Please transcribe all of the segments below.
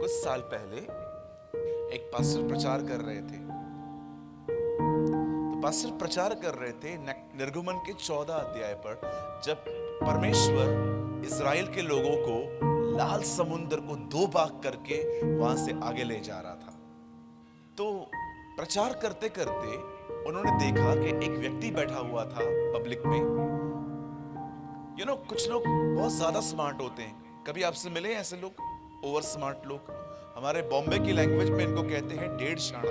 कुछ साल पहले एक पास्टर प्रचार कर रहे थे। तो पास्टर प्रचार कर रहे थे निर्गमन के 14 अध्याय पर, जब परमेश्वर इज़राइल के लोगों को लाल समुद्र को 2 भाग करके वहां से आगे ले जा रहा था। तो प्रचार करते करते उन्होंने देखा कि एक व्यक्ति बैठा हुआ था पब्लिक में। कुछ लोग बहुत ज्यादा स्मार्ट होते हैं। कभी आपसे मिले ऐसे लोग, ओवर स्मार्ट लोग? हमारे बॉम्बे की लैंग्वेज में इनको कहते हैं डेढ़ शाना।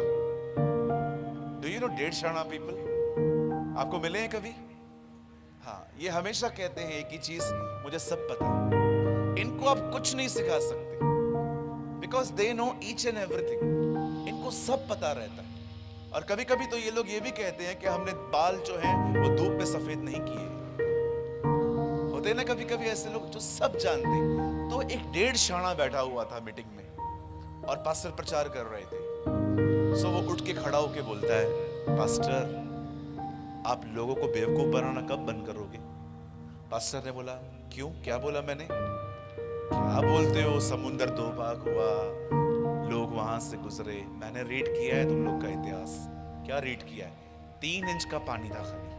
डू यू नो डेढ़ शाना पीपल? आपको मिले हैं कभी? हाँ, ये हमेशा कहते हैं एक ही चीज, मुझे सब पता है। इनको आप कुछ नहीं सिखा सकते, because they know each and everything. इनको सब पता रहता है। और कभी कभी तो ये लोग ये भी कहते हैं कि हमने बाल जो हैं वो धूप में सफेद नहीं किए। होते हैं ना कभी कभी ऐसे लोग जो सब जानते हैं। तो एक डेढ़ शाना बैठा हुआ था मीटिंग में और पास्टर प्रचार कर रहे थे। सो वो उठ के खड़ा होके बोलता है, पास्टर आप लोगों को बेवकूफ बनाना कब बंद करोगे? पास्टर ने बोला, क्यों, क्या बोला मैंने? क्या बोलते हो, समुंदर 2 भाग हुआ, लोग वहां से गुजरे। मैंने रीड किया है तुम लोग का इतिहास। क्या रीड किया है? 3 इंच का पानी था खाली,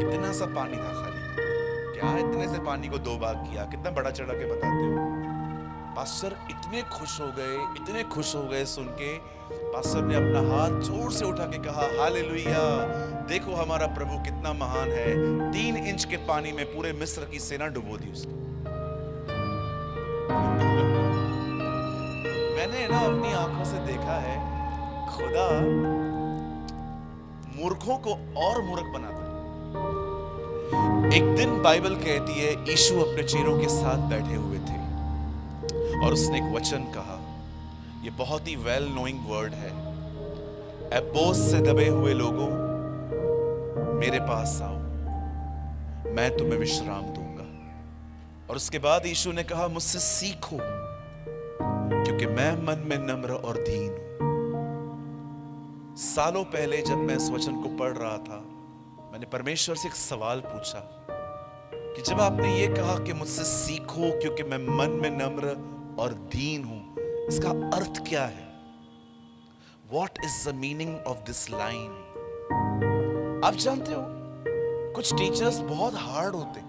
इतना सा पानी था खाली। क्या इतने से पानी को 2 भाग किया? कितना बड़ा चढ़ा के बताते हो। पास्टर इतने खुश हो गए, इतने खुश हो गए सुन के। पास्टर ने अपना हाथ जोर से उठा के कहा, हालेलुया, देखो हमारा प्रभु कितना महान है। 3 इंच के पानी में पूरे मिस्र की सेना डुबो दी उसने। मैंने ना अपनी आंखों से देखा है, खुदा मूर्खों को और मूर्ख बनाता है। एक दिन बाइबल कहती है यीशु अपने चेलों के साथ बैठे हुए थे और उसने एक वचन कहा। ये बहुत ही वेल नोइंग वर्ड है, ऐ बोझ से दबे हुए लोगों मेरे पास आओ, मैं तुम्हें विश्राम दूंगा। और उसके बाद यीशु ने कहा, मुझसे सीखो क्योंकि मैं मन में नम्र और दीन हूं। सालों पहले जब मैं इस वचन को पढ़ रहा था, मैंने परमेश्वर से एक सवाल पूछा कि जब आपने ये कहा कि मुझसे सीखो क्योंकि मैं मन में नम्र और दीन हूं, इसका अर्थ क्या है? What is the meaning of this line? आप जानते हो कुछ टीचर्स बहुत हार्ड होते,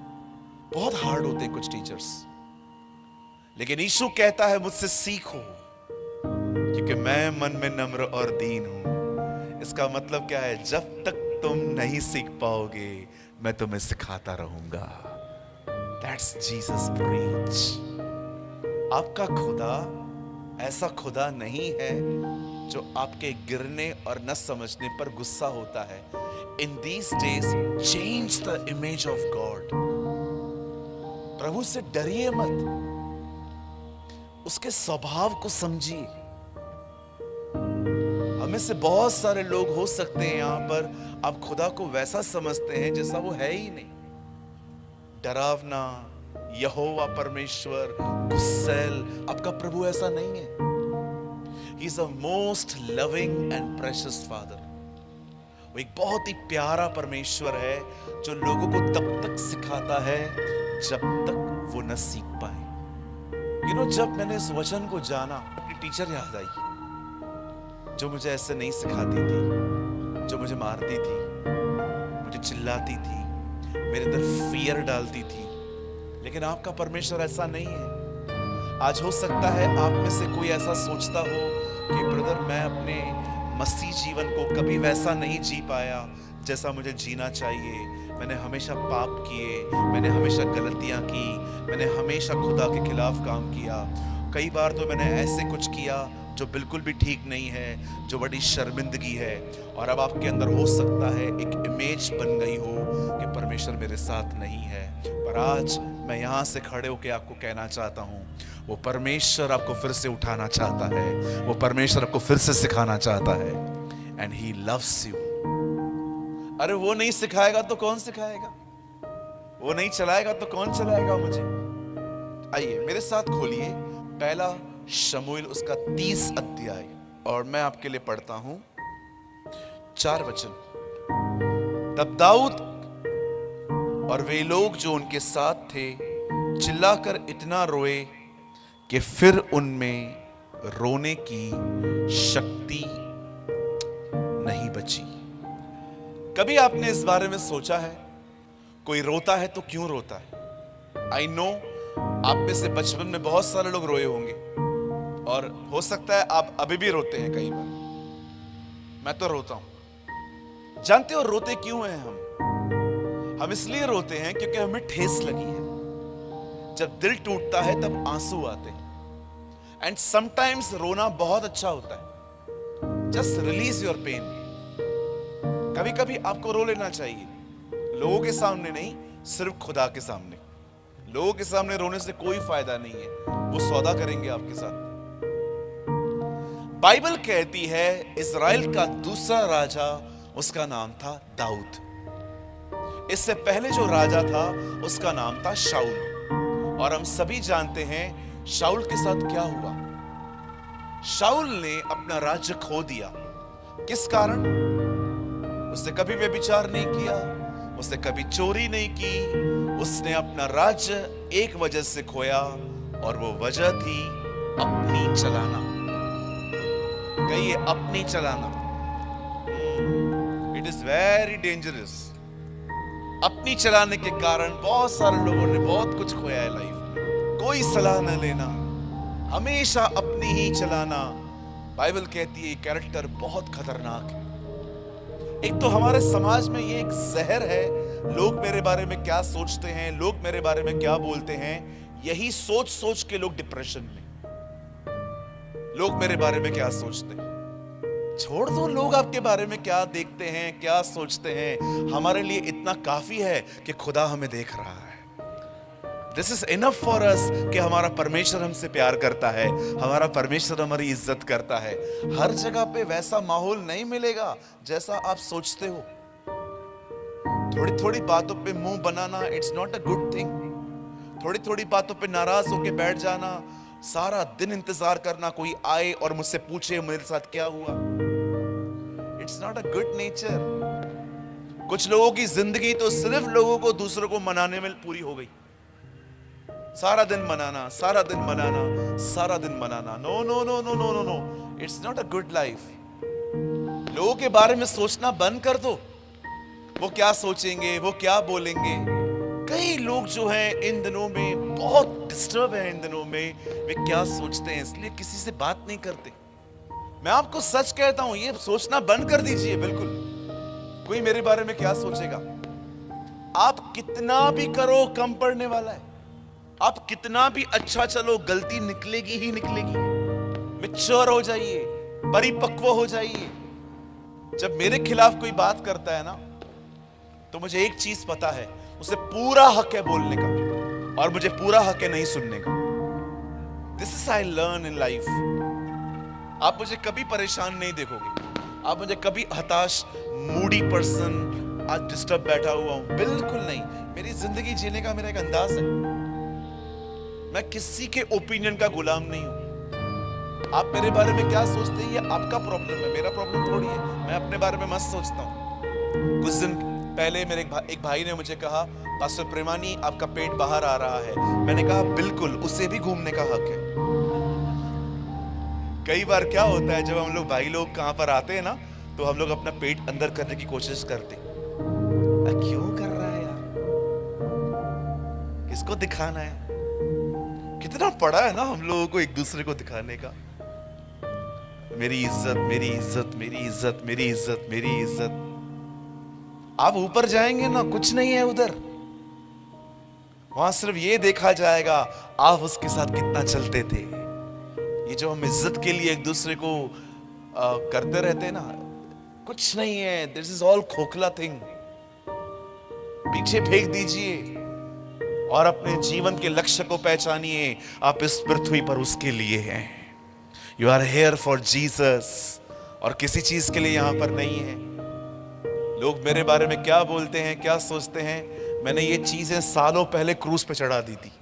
बहुत हार्ड होते कुछ टीचर्स, लेकिन यीशु कहता है मुझसे सीखो क्योंकि मैं मन में नम्र और दीन हूं। इसका मतलब क्या है? जब तक तुम नहीं सीख पाओगे मैं तुम्हें सिखाता रहूंगा। That's Jesus preach। आपका खुदा ऐसा खुदा नहीं है जो आपके गिरने और न समझने पर गुस्सा होता है। In these days change the image of God। प्रभु से डरिए मत, उसके स्वभाव को समझिए। हमें से बहुत सारे लोग हो सकते हैं यहां पर, आप खुदा को वैसा समझते हैं जैसा वो है ही नहीं। डरावना, यहोवा परमेश्वर, गुस्सैल। आपका प्रभु ऐसा नहीं है। He is a most loving and precious Father। वो एक बहुत ही प्यारा परमेश्वर है जो लोगों को तब तक सिखाता है जब तक वो न सीख पाए। जब मैंने इस वचन को जाना, अपनी टीचर याद आई जो मुझे ऐसे नहीं सिखाती थी, जो मुझे मारती थी, मुझे चिल्लाती थी, मेरे अंदर फियर डालती थी। लेकिन आपका परमेश्वर ऐसा नहीं है। आज हो सकता है आप में से कोई ऐसा सोचता हो कि ब्रदर मैं अपने मसीह जीवन को कभी वैसा नहीं जी पाया जैसा मुझे जीना चाहिए। मैंने हमेशा पाप किए, मैंने हमेशा गलतियां की, मैंने हमेशा खुदा के खिलाफ काम किया। कई बार तो मैंने ऐसे कुछ किया जो बिल्कुल भी ठीक नहीं है, जो बड़ी शर्मिंदगी है। और अब आपके अंदर हो सकता है एक इमेज बन गई हो कि परमेश्वर मेरे साथ नहीं है। पर आज मैं यहाँ से खड़े होकर आपको कहना चाहता हूँ, वो परमेश्वर आपको फिर से उठाना चाहता है, वो परमेश्वर आपको फिर से सिखाना चाहता है। And he loves you. अरे वो नहीं सिखाएगा तो कौन सिखाएगा? वो नहीं चलाएगा तो कौन चलाएगा मुझे? आइए मेरे साथ खोलिए पहला शमूएल उसका 30 अध्याय, और मैं आपके लिए पढ़ता हूं 4 वचन। तब दाऊद और वे लोग जो उनके साथ थे चिल्लाकर इतना रोए कि फिर उनमें रोने की शक्ति नहीं बची। कभी आपने इस बारे में सोचा है, कोई रोता है तो क्यों रोता है? आई नो आप में से बचपन में बहुत सारे लोग रोए होंगे और हो सकता है आप अभी भी रोते हैं कई बार। मैं तो रोता हूं। जानते हो रोते क्यों हैं हम इसलिए रोते हैं क्योंकि हमें ठेस लगी है। जब दिल टूटता है तब आंसू आते हैं। एंड समटाइम्स रोना बहुत अच्छा होता है। Just release your pain. कभी कभी आपको रो लेना चाहिए, लोगों के सामने नहीं, सिर्फ खुदा के सामने। लोगों के सामने रोने से कोई फायदा नहीं है, वो सौदा करेंगे आपके साथ। बाइबल कहती है इज़राइल का दूसरा राजा, उसका नाम था दाऊद। इससे पहले जो राजा था उसका नाम था शाऊल। और हम सभी जानते हैं शाऊल के साथ क्या हुआ। शाऊल ने अपना राज्य खो दिया। किस कारण? उसने कभी व्यभिचार नहीं किया, उसने कभी चोरी नहीं की। उसने अपना राज्य एक वजह से खोया और वो वजह थी अपनी चलाना। कहिए अपनी चलाना। It is very dangerous. अपनी चलाने के कारण बहुत सारे लोगों ने बहुत कुछ खोया है लाइफ में। कोई सलाह न लेना, हमेशा अपनी ही चलाना। बाइबल कहती है कैरेक्टर बहुत खतरनाक है। एक तो हमारे समाज में ये एक जहर है, लोग मेरे बारे में क्या सोचते हैं, लोग मेरे बारे में क्या बोलते हैं, यही सोच सोच के लोग डिप्रेशन में। लोग मेरे बारे में क्या सोचते हैं, छोड़ दो लोग आपके बारे में क्या देखते हैं, क्या सोचते हैं। हमारे लिए इतना काफी है कि खुदा हमें देख रहा है। This is enough for us कि हमारा परमेश्वर हमसे प्यार करता है, हमारा परमेश्वर हमारी इज्जत करता है। हर जगह पे वैसा माहौल नहीं मिलेगा जैसा आप सोचते हो। थोड़ी थोड़ी बातों पे मुंह बनाना, it's not a good thing. थोड़ी थोड़ी बातों पे नाराज होके बैठ जाना, सारा दिन इंतजार करना कोई आए और मुझसे पूछे मेरे साथ क्या हुआ, it's not a good nature. कुछ लोगों की जिंदगी तो सिर्फ लोगों को, दूसरों को मनाने में पूरी हो गई। सारा दिन मनाना, सारा दिन मनाना, सारा दिन मनाना। No no no no no no no, it's not a good life. लोगों के बारे में सोचना बंद कर दो। वो क्या सोचेंगे, वो क्या बोलेंगे। कई लोग जो हैं इन दिनों में बहुत डिस्टर्ब हैं। इन दिनों में वे क्या सोचते हैं, इसलिए किसी से बात नहीं करते। मैं आपको सच कहता हूं, ये सोचना बंद कर दीजिए बिल्कुल। कोई मेरे बारे में क्या सोचेगा। आप कितना भी करो कम पड़ने वाला है। आप कितना भी अच्छा चलो, गलती निकलेगी ही निकलेगी। मैच्योर हो जाइए, परिपक्व हो जाइए। जब मेरे खिलाफ कोई बात करता है ना, तो मुझे एक चीज पता है, उसे पूरा हक है बोलने का और मुझे पूरा हक है नहीं सुनने का। This is I learn in life. आप मुझे कभी परेशान नहीं देखोगे, आप मुझे कभी हताश, मूडी पर्सन, आज डिस्टर्ब बैठा हुआ हूं, बिल्कुल नहीं। मेरी जिंदगी जीने का मेरा एक अंदाज है। मैं किसी के ओपिनियन का गुलाम नहीं हूं। आप मेरे बारे में क्या सोचते हैं ये आपका प्रॉब्लम है, मेरा प्रॉब्लम थोड़ी है। मैं अपने बारे में मस्त सोचता हूं। कुछ दिन पहले मेरे एक भाई ने मुझे कहा, पास्टर प्रेमानी आपका पेट बाहर आ रहा है। मैंने कहा बिल्कुल, उसे भी घूमने का हक है। कई बार क्या होता है, जब हम लोग भाई लोग कहां पर आते हैं ना, तो हम लोग अपना पेट अंदर करने की कोशिश करते। क्यों कर रहा है यार, किसको दिखाना है। कितना पड़ा है ना हम लोगों को एक दूसरे को दिखाने का। मेरी इज्जत, मेरी इज्जत, मेरी इज्जत, मेरी इज्जत, मेरी इज्जत। आप ऊपर जाएंगे ना, कुछ नहीं है उधर। वहां सिर्फ ये देखा जाएगा आप उसके साथ कितना चलते थे। ये जो हम इज्जत के लिए एक दूसरे को करते रहते हैं ना, कुछ नहीं है। दिस इज ऑल खोखला थिंग। पीछे फेंक दीजिए और अपने जीवन के लक्ष्य को पहचानिए। आप इस पृथ्वी पर उसके लिए हैं। You are here for Jesus, और किसी चीज के लिए यहां पर नहीं है। लोग मेरे बारे में क्या बोलते हैं, क्या सोचते हैं, मैंने ये चीजें सालों पहले क्रूज पे चढ़ा दी थी।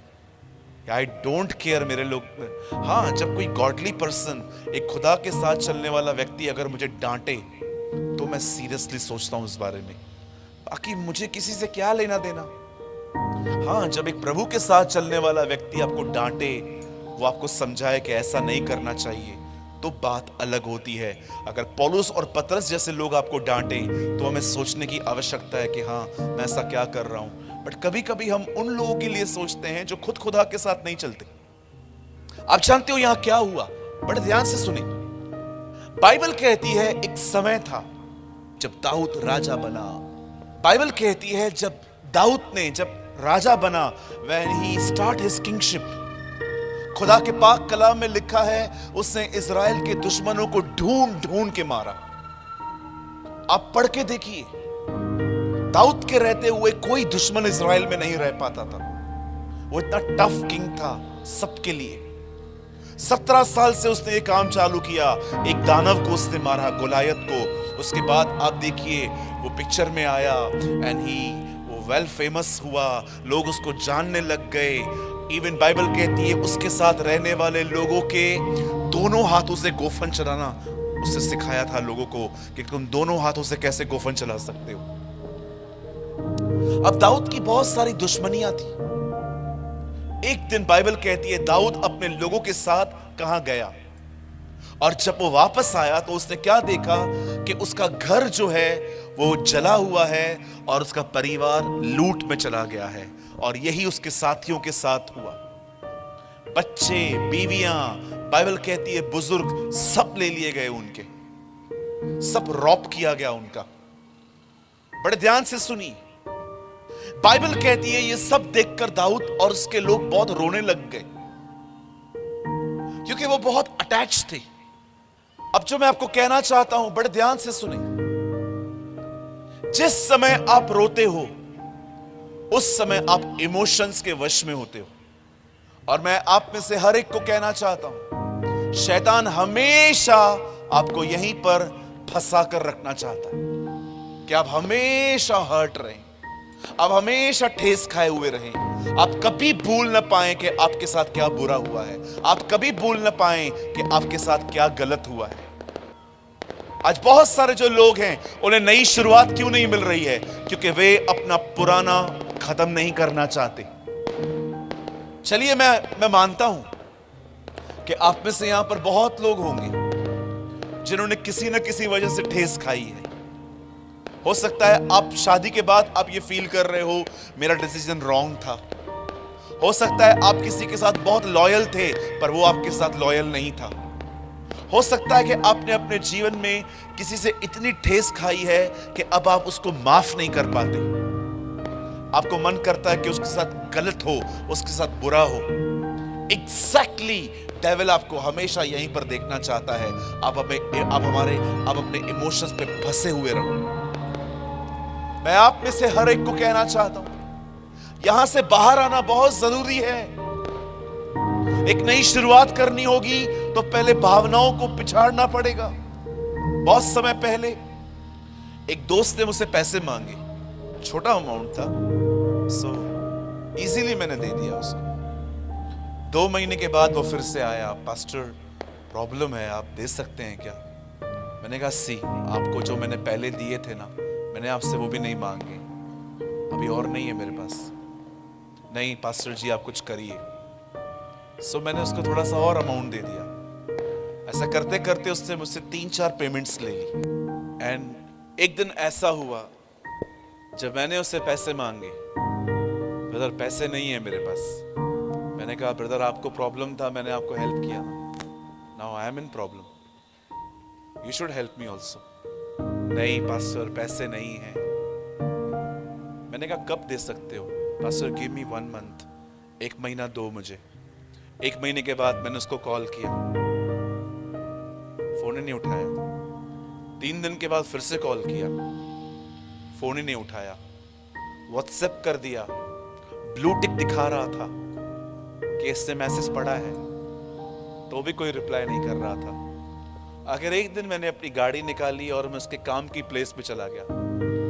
आई डोंट केयर मेरे लोग। हाँ, जब कोई गॉडली पर्सन, एक खुदा के साथ चलने वाला व्यक्ति अगर मुझे डांटे तो मैं सीरियसली सोचता हूं इस बारे में। बाकी मुझे किसी से क्या लेना देना। हाँ, जब एक प्रभु के साथ चलने वाला व्यक्ति आपको डांटे वो आपको समझाए कि ऐसा नहीं करना चाहिए, तो बात अलग होती है। अगर पौलुस और पतरस जैसे लोग आपको डांटें तो हमें सोचने की आवश्यकता है कि हाँ, मैं ऐसा क्या कर रहा हूं। बट कभी कभी हम उन लोगों के लिए सोचते हैं जो खुद खुदा के साथ नहीं चलते। आप जानते हो यहां क्या हुआ? बड़े ध्यान से सुने। बाइबल कहती है एक समय था जब दाऊद राजा बना। बाइबल कहती है जब दाऊद ने जब राजा बना, when he start his kingship, खुदा के पाक कलाम में लिखा है उसने इजराइल के दुश्मनों को ढूंढ ढूंढ के मारा। आप पढ़ के देखिए, दाऊद के रहते हुए कोई दुश्मन इजराइल में नहीं रह पाता था। वो इतना टफ किंग था सबके लिए। 17 साल से उसने ये काम चालू किया। एक दानव को उसने मारा, गोलायत को। उसके बाद आप देखिए वो पिक्चर में आया एंड वो वेल फेमस हुआ, लोग उसको जानने लग गए। इवन बाइबल कहती है उसके साथ रहने वाले लोगों के दोनों हाथों से गोफन चलाना उससे सिखाया था लोगों को कि तुम दोनों हाथों से कैसे गोफन चला सकते हो। अब दाऊद की बहुत सारी दुश्मनियां थी। एक दिन बाइबल कहती है दाऊद अपने लोगों के साथ कहां गया, और जब वो वापस आया तो उसने क्या देखा कि उसका घर जो है वो जला हुआ है और उसका परिवार लूट में चला गया है। और यही उसके साथियों के साथ हुआ। बच्चे, बीवियां, बाइबल कहती है बुजुर्ग सब ले लिए गए, उनके सब रॉब किया गया उनका। बड़े ध्यान से सुनिए, बाइबल कहती है ये सब देखकर दाऊद और उसके लोग बहुत रोने लग गए, क्योंकि वो बहुत अटैच थे। अब जो मैं आपको कहना चाहता हूं, बड़े ध्यान से सुने। जिस समय आप रोते हो उस समय आप इमोशंस के वश में होते हो। और मैं आप में से हर एक को कहना चाहता हूं, शैतान हमेशा आपको यहीं पर फंसा कर रखना चाहता है कि आप हमेशा हर्ट रहें, आप हमेशा ठेस खाए हुए रहें। आप कभी भूल न पाएं कि आपके साथ क्या बुरा हुआ है, आप कभी भूल न पाएं कि आपके साथ क्या गलत हुआ है। आज बहुत सारे जो लोग हैं उन्हें नई शुरुआत क्यों नहीं मिल रही है? क्योंकि वे अपना पुराना खत्म नहीं करना चाहते। चलिए मैं मानता हूं कि आप में से यहां पर बहुत लोग होंगे जिन्होंने किसी न किसी वजह से ठेस खाई है। हो सकता है आप शादी के बाद आप ये फील कर रहे हो मेरा डिसीजन रॉन्ग था। हो सकता है आप किसी के साथ बहुत लॉयल थे पर वो आपके साथ लॉयल नहीं था। हो सकता है कि आपने अपने जीवन में किसी से इतनी ठेस खाई है कि अब आप उसको माफ नहीं कर पाते। आपको मन करता है कि उसके साथ गलत हो, उसके साथ बुरा हो। एग्जैक्टली डेविल आपको हमेशा यहीं पर देखना चाहता है। आप अपने इमोशंस पे फंसे हुए रहो। मैं आप में से हर एक को कहना चाहता हूं, यहां से बाहर आना बहुत जरूरी है। एक नई शुरुआत करनी होगी तो पहले भावनाओं को पिछाड़ना पड़ेगा। बहुत समय पहले एक दोस्त ने मुझसे पैसे मांगे, छोटा अमाउंट था, सो इजीली मैंने दे दिया उसको। 2 महीने के बाद वो फिर से आया, पास्टर प्रॉब्लम है, आप दे सकते हैं क्या? मैंने कहा सी, आपको जो मैंने पहले दिए थे ना, मैंने आपसे वो भी नहीं मांगे, अभी और नहीं है मेरे पास। नहीं पास्टर जी आप कुछ करिए। सो मैंने उसको थोड़ा सा और अमाउंट दे दिया। ऐसा करते करते उसने मुझसे 3-4 पेमेंट्स ले ली। एंड एक दिन ऐसा हुआ जब मैंने उससे पैसे मांगे, ब्रदर पैसे नहीं है मेरे पास। मैंने कहा ब्रदर आपको प्रॉब्लम था, मैंने आपको हेल्प किया ना, now I am in problem, you should help me also. नहीं पास्टर पैसे नहीं है। मैंने कहा कब दे सकते हो? पास्टर गिव मी 1 मंथ, 1 महीना दो मुझे। 1 महीने के बाद मैंने उसको कॉल किया, फोन ही नहीं उठाया। 3 दिन के बाद फिर से कॉल किया, फोन ही नहीं उठाया। व्हाट्सएप कर दिया, ब्लू टिक दिखा रहा था कि इससे मैसेज पड़ा है, तो भी कोई रिप्लाई नहीं कर रहा था। आखिर एक दिन मैंने अपनी गाड़ी निकाली और मैं उसके काम की प्लेस पे चला गया,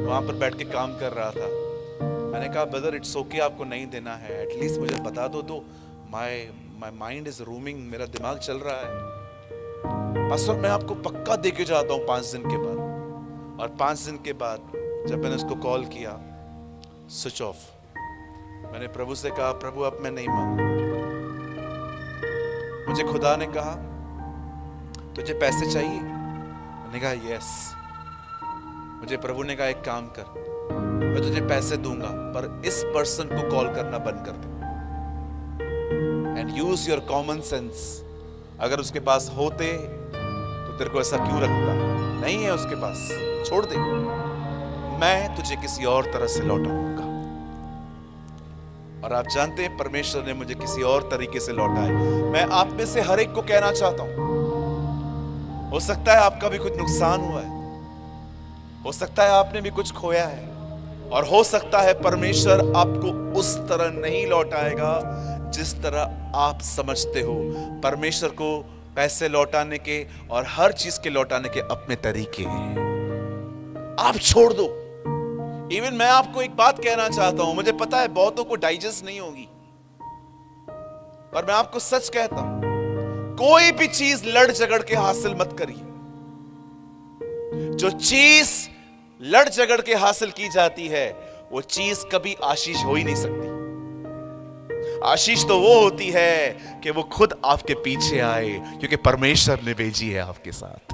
वहां पर बैठ के काम कर रहा था। मैंने कहा ब्रदर इट्स ओके, आपको नहीं देना है, एटलीस्ट मुझे बता दो माय माइंड इज रूमिंग, मेरा दिमाग चल रहा है। पास्टर मैं आपको पक्का दे के जाता हूँ 5 दिन के बाद। और 5 दिन के बाद जब मैंने उसको कॉल किया, स्विच ऑफ। मैंने प्रभु से कहा प्रभु अब मैं नहीं मांगू, मुझे खुदा ने कहा तुझे पैसे चाहिए, मैंने कहा यस। मुझे प्रभु ने कहा एक काम कर, मैं तुझे पैसे दूंगा पर इस पर्सन को कॉल करना बंद कर दे and use your common sense. अगर उसके पास होते तो तेरे को ऐसा क्यों लगता, नहीं है उसके पास, छोड़ दे, मैं तुझे किसी और तरह से लौटाऊंगा। और आप जानते हैं परमेश्वर ने मुझे किसी और तरीके से लौटा है। मैं आप में से हर एक को कहना चाहता हूं, हो सकता है आपका भी कुछ नुकसान हुआ है, हो सकता है आपने भी कुछ खोया है, और हो सकता है परमेश्वर आपको उस तरह नहीं लौटाएगा जिस तरह आप समझते हो। परमेश्वर को पैसे लौटाने के और हर चीज के लौटाने के अपने तरीके हैं। आप छोड़ दो। इवन मैं आपको एक बात कहना चाहता हूं, मुझे पता है बहुतों को डाइजेस्ट नहीं होगी, पर मैं आपको सच कहता हूं, कोई भी चीज लड़ झगड़ के हासिल मत करिए। जो चीज लड़ झगड़ के हासिल की जाती है वो चीज कभी आशीष हो ही नहीं सकती। आशीष तो वो होती है कि वो खुद आपके पीछे आए, क्योंकि परमेश्वर ने भेजी है आपके साथ।